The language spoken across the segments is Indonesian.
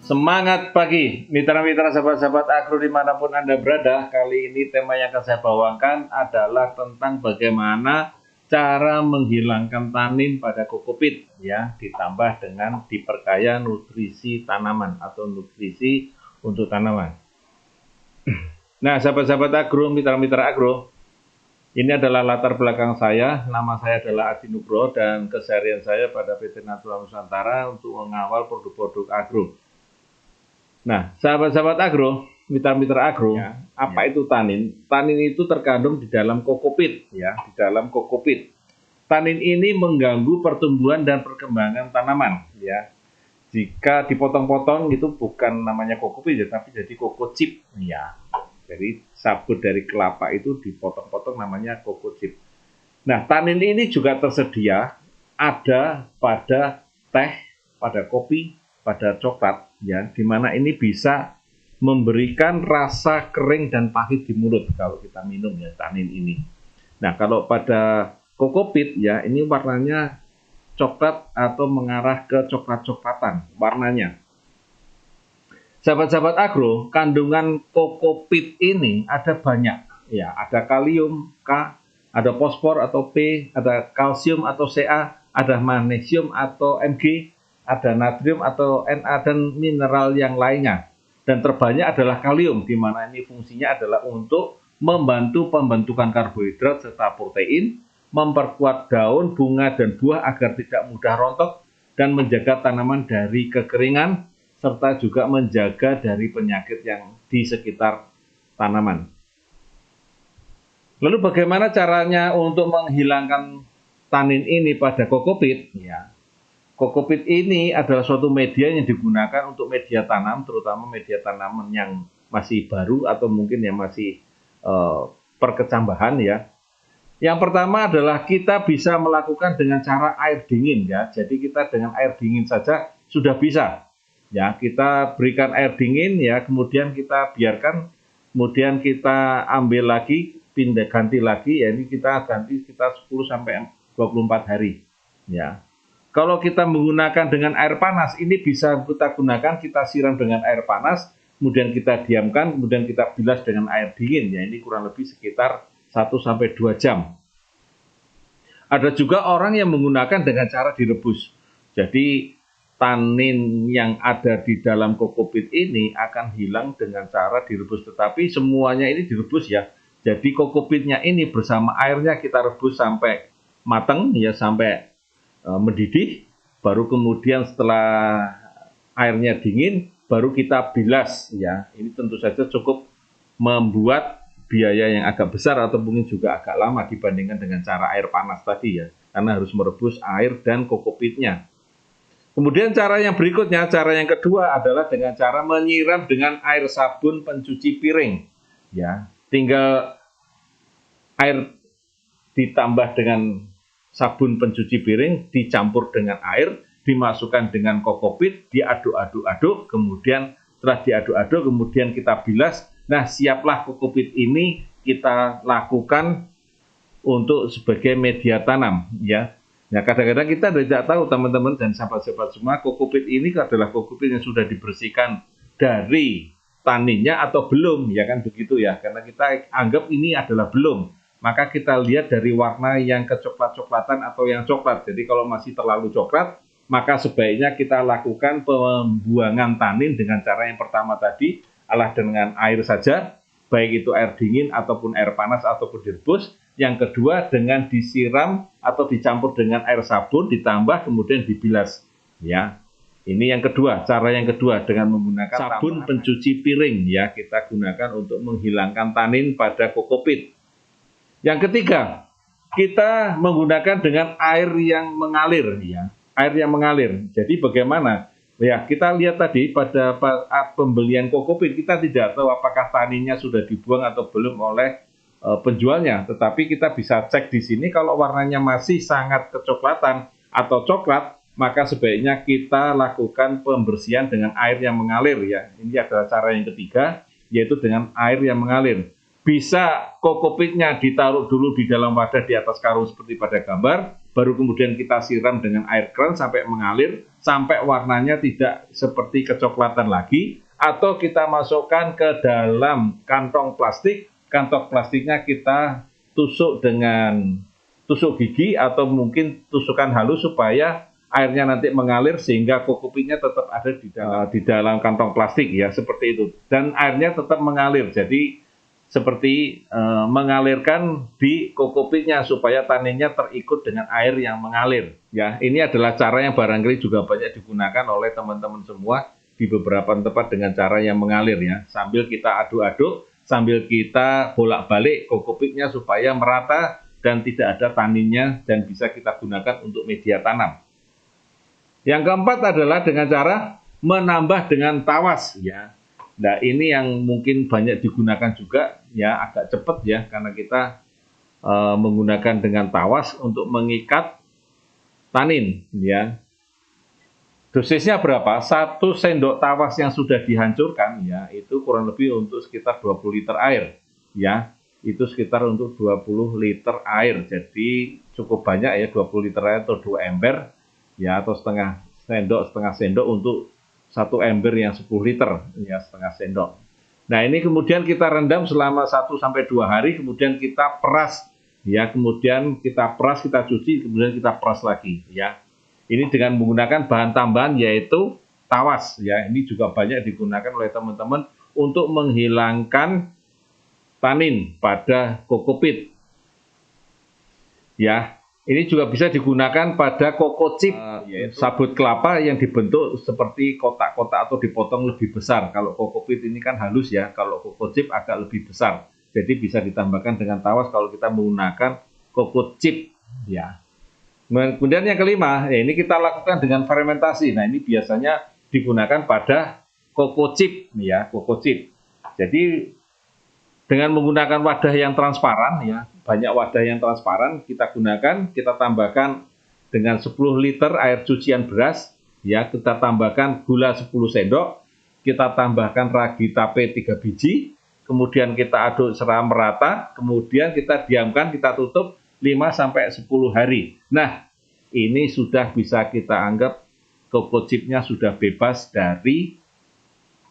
Semangat pagi, mitra-mitra sahabat-sahabat agro dimanapun Anda berada. Kali ini tema yang akan saya bawakan adalah tentang bagaimana cara menghilangkan tanin pada kokopit, ya, ditambah dengan diperkaya nutrisi tanaman atau nutrisi untuk tanaman. Nah, sahabat-sahabat agro, mitra-mitra agro, ini adalah latar belakang saya. Nama saya adalah Adi Nugroho dan keseharian saya pada PT Natural Nusantara untuk mengawal produk-produk agro. Nah, sahabat-sahabat agro, mitra-mitra agro, apa itu tanin? Tanin itu terkandung di dalam kokopit, ya, di dalam kokopit. Tanin ini mengganggu pertumbuhan dan perkembangan tanaman, ya. Jika dipotong-potong itu bukan namanya kokopit, ya, tapi jadi kokocip, ya. Jadi sabut dari kelapa itu dipotong-potong namanya kokocip. Nah, tanin ini juga tersedia ada pada teh, pada kopi, pada coklat, ya, dimana ini bisa memberikan rasa kering dan pahit di mulut kalau kita minum, ya, tanin ini. Nah, kalau pada kokopit, ya, ini warnanya coklat atau mengarah ke coklat-coklatan warnanya. Sahabat-sahabat agro, kandungan kokopit ini ada banyak, ya, ada kalium K, ada fosfor atau P, ada kalsium atau Ca, ada magnesium atau Mg, ada natrium atau Na, dan mineral yang lainnya. Dan terbanyak adalah kalium, di mana ini fungsinya adalah untuk membantu pembentukan karbohidrat serta protein, memperkuat daun, bunga, dan buah agar tidak mudah rontok, dan menjaga tanaman dari kekeringan, serta juga menjaga dari penyakit yang di sekitar tanaman. Lalu bagaimana caranya untuk menghilangkan tanin ini pada kokopit? Ya, kokopit ini adalah suatu media yang digunakan untuk media tanam, terutama media tanaman yang masih baru atau mungkin yang masih perkecambahan, ya. Yang pertama adalah kita bisa melakukan dengan cara air dingin, ya. Jadi kita dengan air dingin saja sudah bisa, ya. Kita berikan air dingin, ya, kemudian kita biarkan, kemudian kita ambil lagi, pindah ganti lagi, ya, ini kita ganti sekitar 10 sampai 24 hari, ya. Kalau kita menggunakan dengan air panas, ini bisa kita gunakan, kita siram dengan air panas, kemudian kita diamkan, kemudian kita bilas dengan air dingin, ya, ini kurang lebih sekitar 1 sampai 2 jam. Ada juga orang yang menggunakan dengan cara direbus. Jadi tanin yang ada di dalam kokopit ini akan hilang dengan cara direbus, tetapi semuanya ini direbus, ya. Jadi kokopitnya ini bersama airnya kita rebus sampai matang, ya, sampai mendidih, baru kemudian setelah airnya dingin baru kita bilas, ya. Ini tentu saja cukup membuat biaya yang agak besar atau mungkin juga agak lama dibandingkan dengan cara air panas tadi, ya, karena harus merebus air dan kokopitnya. Kemudian cara yang berikutnya, cara yang kedua adalah dengan cara menyiram dengan air sabun pencuci piring, ya. Tinggal air ditambah dengan sabun pencuci piring, dicampur dengan air, dimasukkan dengan kokopit, diaduk-aduk-aduk, kemudian setelah diaduk-aduk, kemudian kita bilas. Nah, siaplah kokopit ini kita lakukan untuk sebagai media tanam, ya. Nah, kadang-kadang kita tidak tahu, teman-teman dan sahabat-sahabat semua, kokopit ini adalah kokopit yang sudah dibersihkan dari taninnya atau belum, ya kan begitu, ya. Karena kita anggap ini adalah belum, maka kita lihat dari warna yang kecoklat-coklatan atau yang coklat. Jadi kalau masih terlalu coklat, maka sebaiknya kita lakukan pembuangan tanin dengan cara yang pertama tadi, adalah dengan air saja, baik itu air dingin ataupun air panas ataupun direbus. Yang kedua dengan disiram atau dicampur dengan air sabun, ditambah kemudian dibilas, ya. Ini yang kedua, cara yang kedua dengan menggunakan sabun pencuci piring, ya, kita gunakan untuk menghilangkan tanin pada kokopit. Yang ketiga, kita menggunakan dengan air yang mengalir, ya, air yang mengalir. Jadi bagaimana? Ya, kita lihat tadi pada pembelian kokopit, kita tidak tahu apakah taninnya sudah dibuang atau belum oleh penjualnya, tetapi kita bisa cek di sini. Kalau warnanya masih sangat kecoklatan atau coklat, maka sebaiknya kita lakukan pembersihan dengan air yang mengalir, ya. Ini adalah cara yang ketiga, yaitu dengan air yang mengalir. Bisa kokopitnya ditaruh dulu di dalam wadah di atas karung seperti pada gambar, baru kemudian kita siram dengan air keran sampai mengalir, sampai warnanya tidak seperti kecoklatan lagi, atau kita masukkan ke dalam kantong plastiknya kita tusuk dengan tusuk gigi atau mungkin tusukan halus supaya airnya nanti mengalir sehingga kokopitnya tetap ada di dalam kantong plastik ya, seperti itu. Dan airnya tetap mengalir, jadi seperti mengalirkan di kokopitnya supaya taninnya terikut dengan air yang mengalir. Ya, ini adalah cara yang barangkali juga banyak digunakan oleh teman-teman semua di beberapa tempat dengan cara yang mengalir ya. Sambil kita aduk-aduk, sambil kita bolak-balik kokopitnya supaya merata dan tidak ada taninnya dan bisa kita gunakan untuk media tanam. Yang keempat adalah dengan cara menambah dengan tawas ya. Nah, ini yang mungkin banyak digunakan juga ya, agak cepat ya, karena kita menggunakan dengan tawas untuk mengikat tanin ya. Dosisnya berapa? 1 sendok tawas yang sudah dihancurkan ya, itu kurang lebih untuk sekitar 20 liter air ya. Itu sekitar untuk 20 liter air. Jadi cukup banyak ya, 20 liter air atau 2 ember ya, atau setengah sendok untuk 1 ember yang 10 liter ya, setengah sendok. Nah, ini kemudian kita rendam selama 1-2 hari, kemudian kita peras ya, kemudian kita peras, kita cuci, kemudian kita peras lagi ya. Ini dengan menggunakan bahan tambahan yaitu tawas ya. Ini juga banyak digunakan oleh teman-teman untuk menghilangkan tanin pada kokopit ya. Ini juga bisa digunakan pada koko chip, yaitu sabut kelapa yang dibentuk seperti kotak-kotak atau dipotong lebih besar. Kalau kokopit ini kan halus ya, kalau koko chip agak lebih besar. Jadi bisa ditambahkan dengan tawas kalau kita menggunakan koko chip ya. Kemudian yang kelima, ya ini kita lakukan dengan fermentasi. Nah, ini biasanya digunakan pada koko chip ya, koko chip. Jadi dengan menggunakan wadah yang transparan ya, banyak wadah yang transparan kita gunakan, kita tambahkan dengan 10 liter air cucian beras ya, kita tambahkan gula 10 sendok, kita tambahkan ragi tape 3 biji, kemudian kita aduk serta merata, kemudian kita diamkan, kita tutup 5-10 hari. Nah, ini sudah bisa kita anggap koko chipnya sudah bebas dari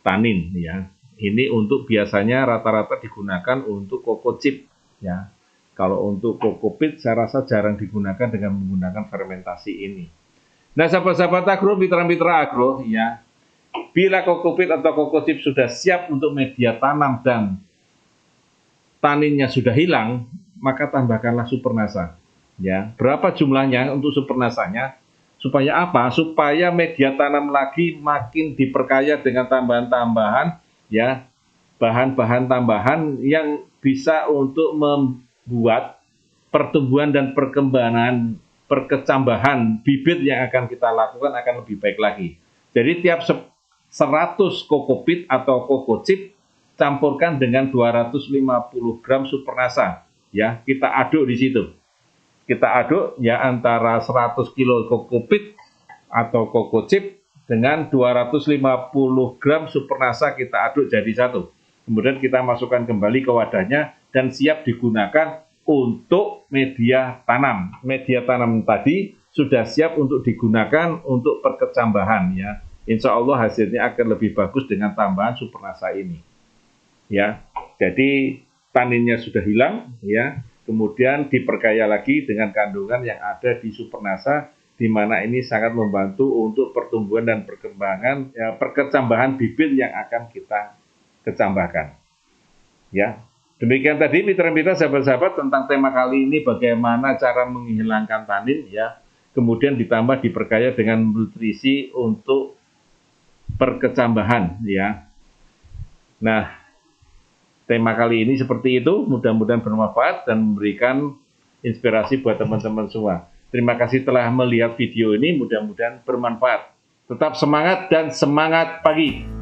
tanin ya. Ini untuk biasanya rata-rata digunakan untuk koko chip ya. Kalau untuk kokopit saya rasa jarang digunakan dengan menggunakan fermentasi ini. Nah, sahabat-sahabat agro, mitra-mitra agro ya, bila kokopit atau koko chip sudah siap untuk media tanam dan taninnya sudah hilang, maka tambahkanlah Supernasa ya. Berapa jumlahnya untuk Supernasanya? Supaya apa? Supaya media tanam lagi makin diperkaya dengan tambahan-tambahan ya, bahan-bahan tambahan yang bisa untuk membuat pertumbuhan dan perkecambahan bibit yang akan kita lakukan akan lebih baik lagi. Jadi tiap 100 kokopit atau koko chip campurkan dengan 250 gram Supernasa ya, kita aduk di situ. Kita aduk ya antara 100 kilo kokopit atau koko chip dengan 250 gram Supernasa kita aduk jadi satu. Kemudian kita masukkan kembali ke wadahnya dan siap digunakan untuk media tanam. Media tanam tadi sudah siap untuk digunakan untuk perkecambahan ya. Insya Allah hasilnya akan lebih bagus dengan tambahan Supernasa ini. Ya, jadi taninnya sudah hilang ya. Kemudian diperkaya lagi dengan kandungan yang ada di Supernasa, di mana ini sangat membantu untuk pertumbuhan dan perkembangan ya, perkecambahan bibit yang akan kita kecambahkan. Ya, demikian tadi mitra-mitra sahabat-sahabat tentang tema kali ini, bagaimana cara menghilangkan tanin ya, kemudian ditambah diperkaya dengan nutrisi untuk perkecambahan ya. Nah, tema kali ini seperti itu, mudah-mudahan bermanfaat dan memberikan inspirasi buat teman-teman semua. Terima kasih telah melihat video ini, mudah-mudahan bermanfaat. Tetap semangat dan semangat pagi.